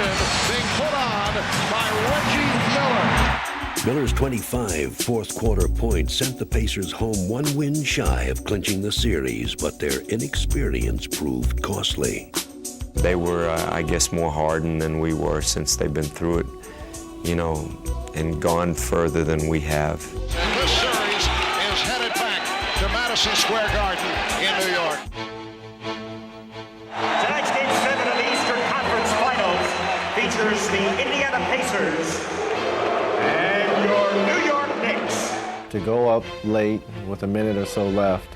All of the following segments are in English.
pressure being put on by Reggie Miller. Miller's 25 fourth-quarter points sent the Pacers home one win shy of clinching the series, but their inexperience proved costly. They were, I guess, more hardened than we were since they've been through it, you know, and gone further than we have. And this series is headed back to Madison Square Garden in New York. Tonight's Game 7 of the Eastern Conference Finals features the Indiana Pacers and your New York Knicks. To go up late with a minute or so left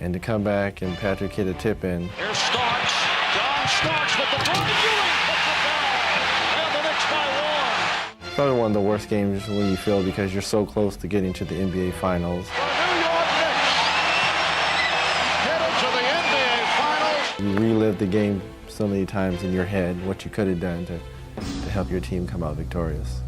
and to come back and Patrick hit a tip in. Here's Starks. John Starks with the drive. Ewing puts it down. And the Knicks by one. Probably one of the worst games when you feel because you're so close to getting to the NBA Finals. The New York Knicks headed to the NBA Finals. You relive the game so many times in your head, what you could have done to help your team come out victorious.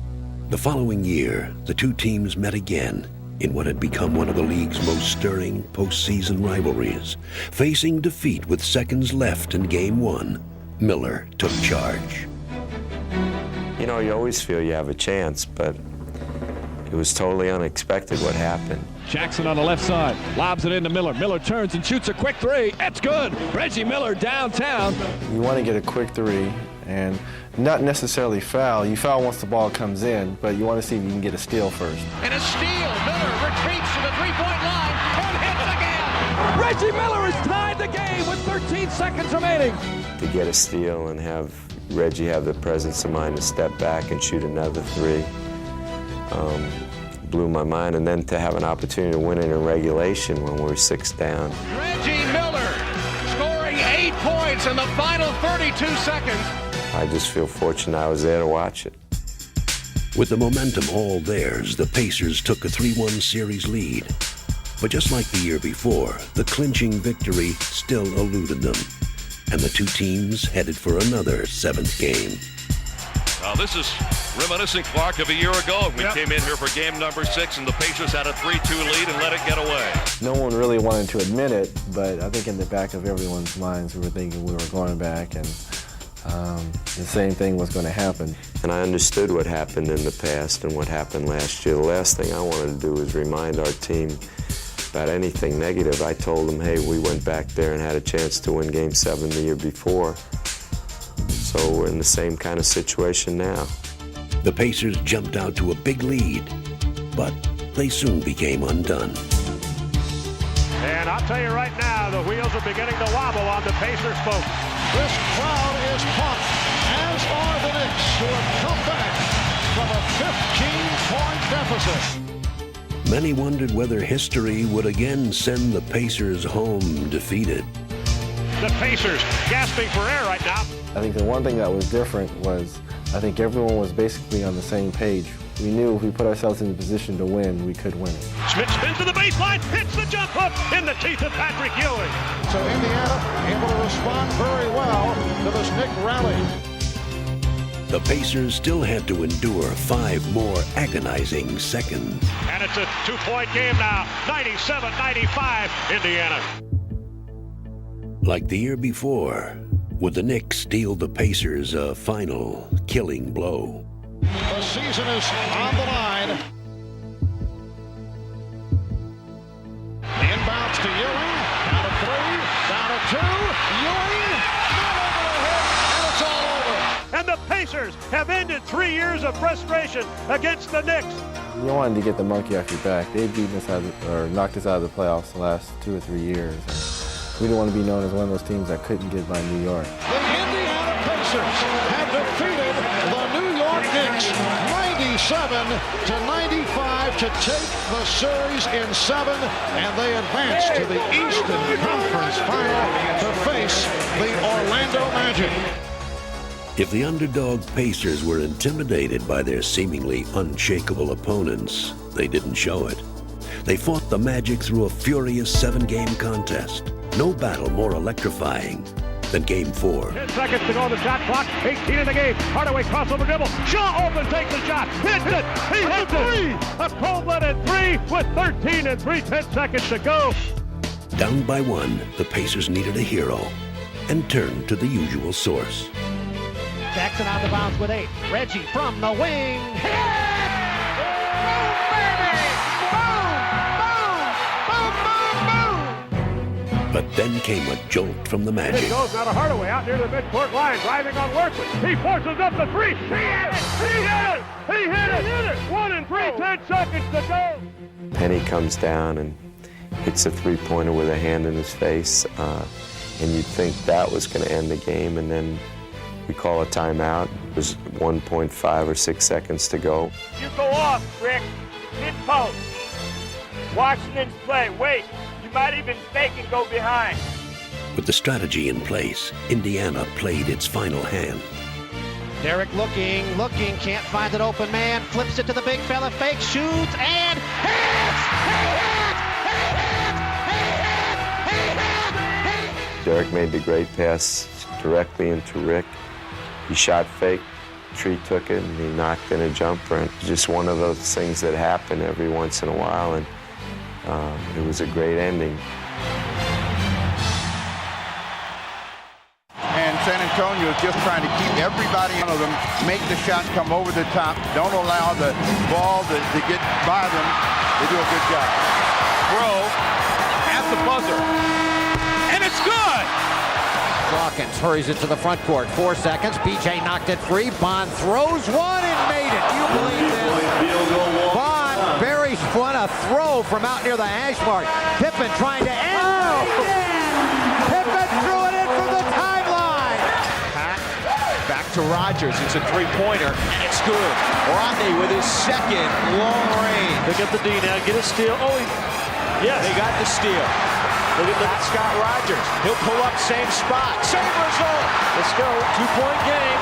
The following year, the two teams met again in what had become one of the league's most stirring postseason rivalries. Facing defeat with seconds left in Game 1, Miller took charge. You know, you always feel you have a chance, but it was totally unexpected what happened. Jackson on the left side, lobs it into Miller. Miller turns and shoots a quick three. That's good. Reggie Miller downtown. You want to get a quick three and not necessarily foul. You foul once the ball comes in, but you want to see if you can get a steal first. And a steal. Miller retreats to the three-point line and hits again. Reggie Miller has tied the game with 13 seconds remaining. To get a steal and have Reggie have the presence of mind to step back and shoot another three blew my mind. And then to have an opportunity to win it in regulation when we were 6 down. Reggie Miller scoring 8 points in the final 32 seconds. I just feel fortunate I was there to watch it. With the momentum all theirs, the Pacers took a 3-1 series lead. But just like the year before, the clinching victory still eluded them, and the two teams headed for another 7th game. This is reminiscing, Clark, of a year ago. We came in here for game number 6, and the Pacers had a 3-2 lead and let it get away. No one really wanted to admit it, but I think in the back of everyone's minds we were thinking we were going back and the same thing was going to happen. And I understood what happened in the past and what happened last year. The last thing I wanted to do was remind our team about anything negative. I told them, hey, we went back there and had a chance to win Game 7 the year before. So we're in the same kind of situation now. The Pacers jumped out to a big lead, but they soon became undone. And I'll tell you right now, the wheels are beginning to wobble on the Pacers, folks. This crowd is pumped, as are the Knicks, who have come back from a 15-point deficit. Many wondered whether history would again send the Pacers home defeated. The Pacers gasping for air right now. I think the one thing that was different was I think everyone was basically on the same page. We knew if we put ourselves in a position to win, we could win it. Schmidt spins to the baseline, hits the jump hook in the teeth of Patrick Ewing. So Indiana able to respond very well to this Knick rally. The Pacers still had to endure 5 more agonizing seconds. And it's a 2-point game now, 97-95, Indiana. Like the year before, would the Knicks deal the Pacers a final killing blow? The season is on the line. Inbounds to Ewing. Down to 3. Down to 2. Ewing. Not over the head. And it's all over. And the Pacers have ended 3 years of frustration against the Knicks. You wanted to get the monkey off your back. They've beaten us or knocked us out of the playoffs the last 2 or 3 years. And we didn't want to be known as one of those teams that couldn't get by New York. The Indiana Pacers have defeated the New York Knicks 97-95 to take the series in 7, and they advance to the Eastern Conference Final to face the Orlando Magic. If the underdog Pacers were intimidated by their seemingly unshakable opponents, they didn't show it. They fought the Magic through a furious 7-game contest. No battle more electrifying than Game 4. 10 seconds to go on the shot clock. 18 in the game. Hardaway crossover dribble. Shaw open, takes the shot. Hits it. He hits it. A cold-blooded 3 with 13 and 3/10 seconds to go. Down by 1, the Pacers needed a hero and turned to the usual source. Jackson out of bounds with 8. Reggie from the wing. Hit! Boom, baby! Boom! Boom! Boom! Boom! Boom! But then came a jolt from the Magic. It goes now to Hardaway out near the midcourt line, driving on Workman. He forces up the three. He hit it! He hit it! He hit it! He hit it! 1 and 3, 10 seconds to go. Penny comes down and hits a three-pointer with a hand in his face. And you'd think that was going to end the game, and then we call a timeout. There's 1.5 or 6 seconds to go. You go off, Rick. Mid-post. Washington's play. Wait. You might even fake and go behind. With the strategy in place, Indiana played its final hand. Derek looking, can't find an open man, flips it to the big fella, fake, shoots, and hits! Derek made the great pass directly into Rick. He shot fake, Tree took it, and he knocked in a jumper. And just one of those things that happen every once in a while, and it was a great ending. And San Antonio is just trying to keep everybody out of them, make the shot come over the top, don't allow the ball to get by them. They do a good job. Throw at the buzzer. And it's good! Dawkins hurries it to the front court. 4 seconds. BJ knocked it free. Bond throws one and made it. Do you believe this? Bond buries one, a throw from out near the hash mark. Pippen trying to end. Oh. Pippen threw it in from the timeline. Back to Rogers. It's a three-pointer, and it's good. Rodney with his second long range. Pick up the D now. Get a steal. Oh, yes. They got the steal. Look at Scott Rogers. He'll pull up same spot. Same result. Let's go. 2-point game.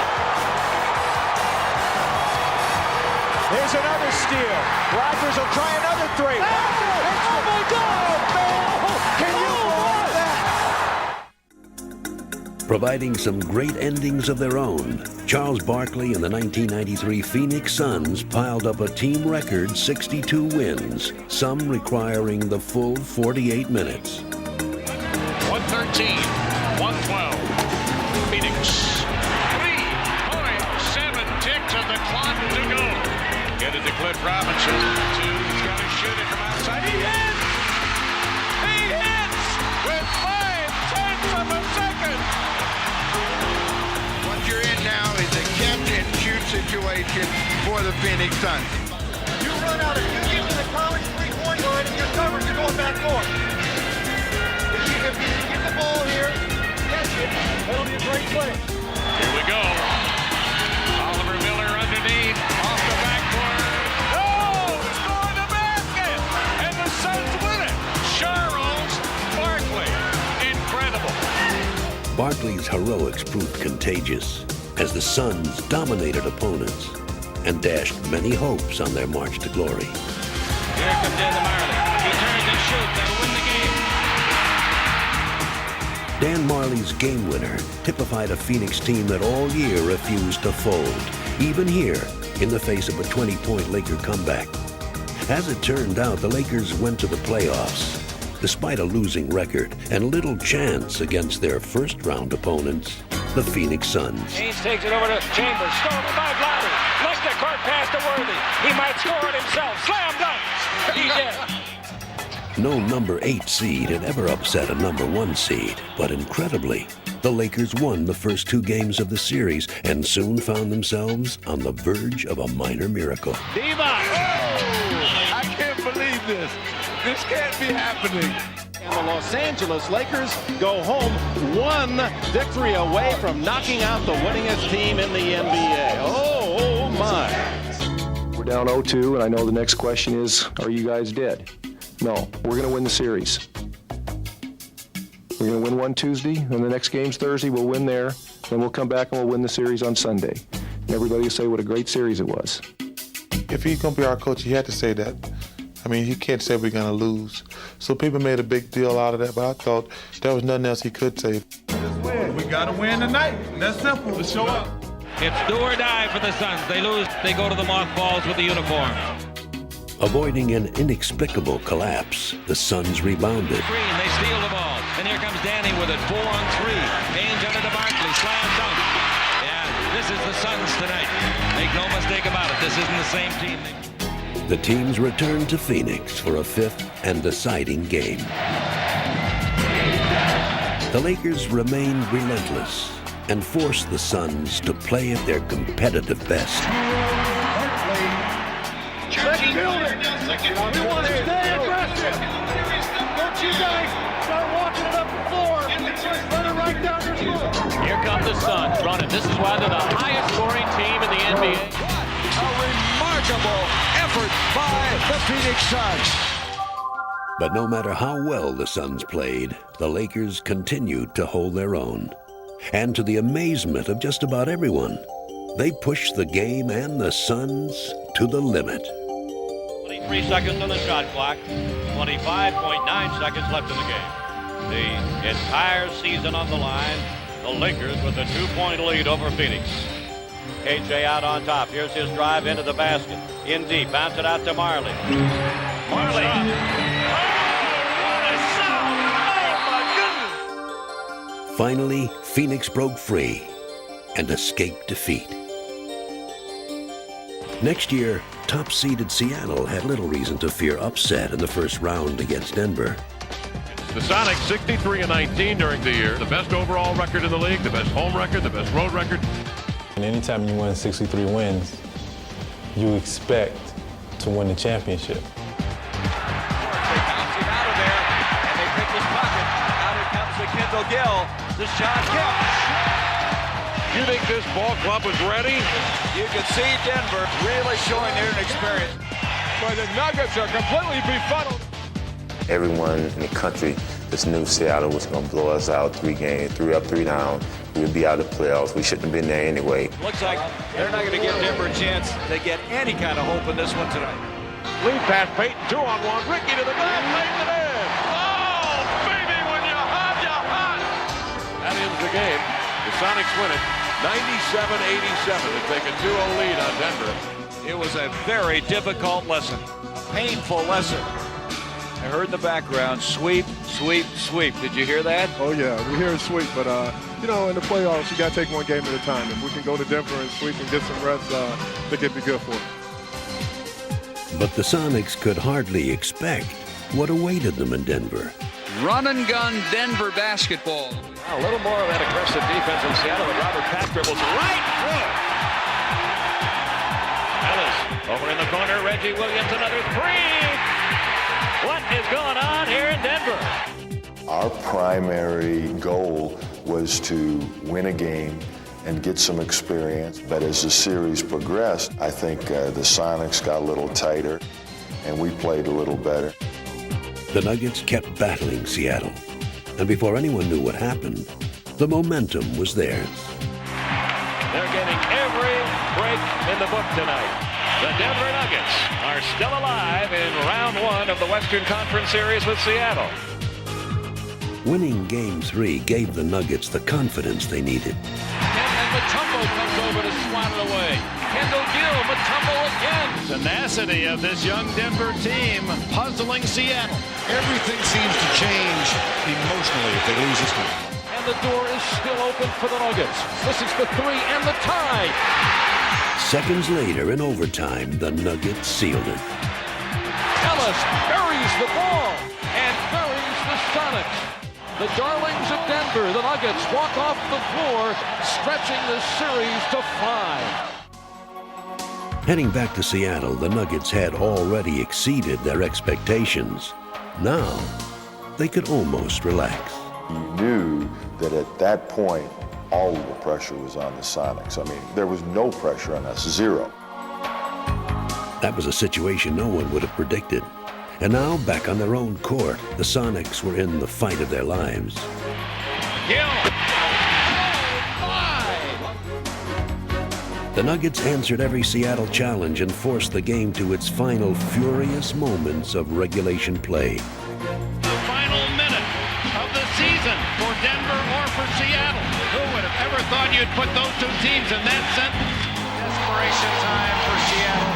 There's another steal. Rogers will try another three. Oh my God! Can you believe that? Providing some great endings of their own, Charles Barkley and the 1993 Phoenix Suns piled up a team record 62 wins, some requiring the full 48 minutes. 113, 112. Phoenix. 3.7 ticks of the clock to go. Get it to Cliff Robinson. He's got to shoot it from outside. He hits! He hits with 5/10 of a second. What you're in now is a catch-and-shoot situation for the Phoenix Suns. You run out of, you get to the college 3-point line and you're covered, you're going back north. If you get the ball here, catch it, that'll be a great play. Here we go. Oliver Miller underneath, off the backboard. Oh, score the basket! And the Suns win it. Charles Barkley. Incredible. Barkley's heroics proved contagious as the Suns dominated opponents and dashed many hopes on their march to glory. Here comes Dan Marley. He turns and shoots. That'll win the game. Dan Marley's game winner typified a Phoenix team that all year refused to fold, even here in the face of a 20-point Laker comeback. As it turned out, the Lakers went to the playoffs despite a losing record and little chance against their first-round opponents, the Phoenix Suns. Haynes takes it over to Chambers. Stolen by Lowry. Left the court pass to Worthy. He might score it himself. Slam dunk. He did. No number 8 seed had ever upset a number 1 seed, but incredibly, the Lakers won the first 2 games of the series and soon found themselves on the verge of a minor miracle. Diva! Oh, I can't believe this. This can't be happening. And the Los Angeles Lakers go home 1 victory away from knocking out the winningest team in the NBA. Oh my. We're down 0-2, and I know the next question is, are you guys dead? No, we're going to win the series. We're going to win one Tuesday, and the next game's Thursday. We'll win there, then we'll come back and we'll win the series on Sunday. And everybody will say what a great series it was. If he's going to be our coach, he had to say that. I mean, he can't say we're going to lose. So people made a big deal out of that, but I thought there was nothing else he could say. We got to win tonight. That's simple. To show up. It's do or die for the Suns. They lose, they go to the mothballs with the uniform. Avoiding an inexplicable collapse, the Suns rebounded. Green, they steal the ball. And here comes Danny with it. 4-on-3. Haynes under to Barkley. Slam dunk. Yeah, This is the Suns tonight. Make no mistake about it. This isn't the same team. The teams returned to Phoenix for a fifth and deciding game. The Lakers remained relentless and forced the Suns to play at their competitive best. Let's build it. We want to stay aggressive. Don't you guys start walking it up the floor. Let it right down your throat. Here come the Suns running. This is why they're the highest scoring team in the NBA. A remarkable effort by the Phoenix Suns. But no matter how well the Suns played, the Lakers continued to hold their own. And to the amazement of just about everyone, they pushed the game and the Suns to the limit. 23 seconds on the shot clock, 25.9 seconds left in the game. The entire season on the line, the Lakers with a 2-point lead over Phoenix. KJ out on top. Here's his drive into the basket. In deep, bounce it out to Marley. Marley. Finally, Phoenix broke free and escaped defeat. Next year, top-seeded Seattle had little reason to fear upset in the first round against Denver. The Sonics 63-19 during the year. The best overall record in the league, the best home record, the best road record. And anytime you win 63 wins, you expect to win the championship. They bounce him out of there, and they pick his pocket. Out here comes the Kendall Gill. The shot kept. You think this ball club is ready? You can see Denver really showing their inexperience. But the Nuggets are completely befuddled. Everyone in the country just knew Seattle was going to blow us out 3 games, 3 up, 3 down. We would be out of the playoffs. We shouldn't have been there anyway. Looks like they're not going to give Denver a chance to get any kind of hope in this one tonight. Lead pass, Peyton, 2-on-1. Ricky to the glass, lays it in. Oh, baby, when you're hot, you're hot. That ends the game. The Sonics win it 97-87 to take a 2-0 lead on Denver. It was a very difficult lesson, a painful lesson. I heard in the background, sweep, sweep, sweep. Did you hear that? Oh, yeah, we hear it sweep, but, you know, in the playoffs, you got to take one game at a time. If we can go to Denver and sweep and get some rest, I think it'd be good for us. But the Sonics could hardly expect what awaited them in Denver. Run and gun Denver basketball. A little more of that aggressive defense in Seattle, and Robert Pass dribbles right through. Ellis over in the corner. Reggie Williams, another 3. What is going on here in Denver? Our primary goal was to win a game and get some experience. But as the series progressed, I think the Sonics got a little tighter and we played a little better. The Nuggets kept battling Seattle. And before anyone knew what happened, the momentum was theirs. They're getting every break in the book tonight. The Denver Nuggets are still alive in round 1 of the Western Conference Series with Seattle. Winning Game 3 gave the Nuggets the confidence they needed. And Mutombo comes over to swat it away. Kendall Gill, Mutombo again. Tenacity of this young Denver team puzzling Seattle. Everything seems to change emotionally if they lose this game. And the door is still open for the Nuggets. This is the 3 and the tie. Seconds later, in overtime, the Nuggets sealed it. Ellis buries the ball and buries the Sonics. The darlings of Denver, the Nuggets, walk off the floor, stretching the series to 5. Heading back to Seattle, the Nuggets had already exceeded their expectations. Now, they could almost relax. You knew that at that point, all of the pressure was on the Sonics. I mean, there was no pressure on us, 0. That was a situation no one would have predicted. And now, back on their own court, the Sonics were in the fight of their lives. The Nuggets answered every Seattle challenge and forced the game to its final furious moments of regulation play. The final minute of the season for Denver or for Seattle. Who would have ever thought you'd put those 2 teams in that sentence? Desperation time for Seattle.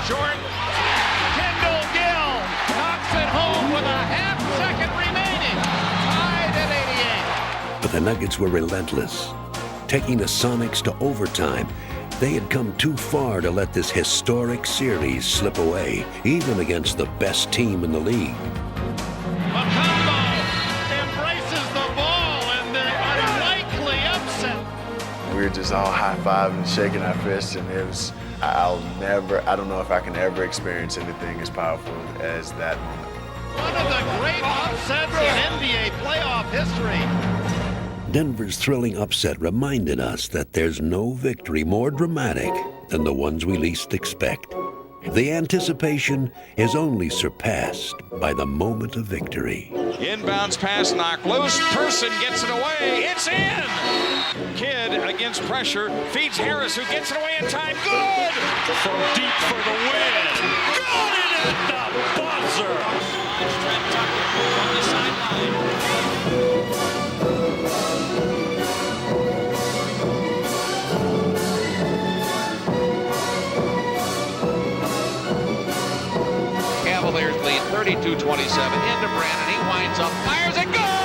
Short. Kendall Gill knocks it home with a half second remaining. Tied at 88. But the Nuggets were relentless. taking the Sonics to overtime. They had come too far to let this historic series slip away, even against the best team in the league. Macombo embraces the ball and the unlikely upset. We were just all high-fiving and shaking our fists, and it was, I don't know if I can ever experience anything as powerful as that moment. One of the great upsets in NBA playoff history. Denver's thrilling upset reminded us that there's no victory more dramatic than the ones we least expect. The anticipation is only surpassed by the moment of victory. Inbounds pass knocked loose. Person gets it away. It's in. Kidd against pressure feeds Harris, who gets it away in time. Good. From deep for the win. Got it at the buzzer. It's Trent Tucker from the sideline. Cavaliers lead 32-27 into Brandon. He winds up, fires it, goal!